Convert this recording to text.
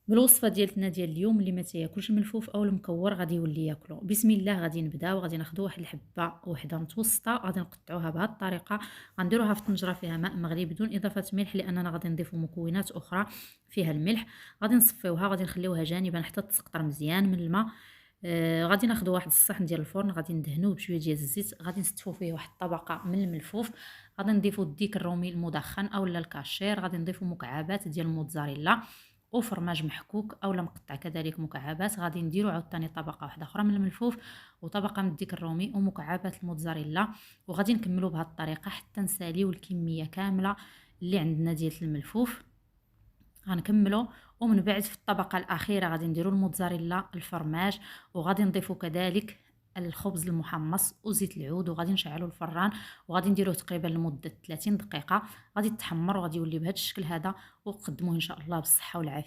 بالوصفه ديالتنا ديال اليوم، اللي ما تياكلش الملفوف او المكور غادي يولي ياكلو. بسم الله، غادي نبداو. غادي ناخذ واحد الحبه وحده متوسطه، غادي نقطعوها بهذه الطريقه. غنديروها في طنجره فيها ماء مغلي بدون اضافه ملح، لاننا غادي نضيفوا مكونات اخرى فيها الملح. غادي نصفيوها، غادي نخليوها جانبا حتى تسقطر مزيان من الماء. غادي ناخذ واحد الصحن ديال الفرن، غادي ندهنوه بشويه ديال الزيت، غادي نستفوا فيه واحد الطبقه من الملفوف. غادي نضيفوا الديك الرومي المدخن اولا الكاشير، غادي نضيفوا مكعبات ديال الموتزاريلا وفرماج محكوك اولا مقطع كذلك مكعبات. غادي نديرو عاوتاني طبقه واحده اخرى من الملفوف وطبقه من الديك الرومي ومكعبات الموتزاريلا، وغادي نكملوا بهذه الطريقه حتى نساليو الكميه كامله اللي عندنا ديال الملفوف. غنكملوا، ومن بعد في الطبقه الاخيره غادي نديروا الموتزاريلا الفرماج، وغادي نضيفوا كذلك الخبز المحمص وزيت العود، وغادي نشعلوا الفران وغادي نديروه تقريبا لمده 30 دقيقه. غادي يتحمر وغادي يولي بهذا الشكل هذا، وقدموه ان شاء الله بالصحه والعافيه.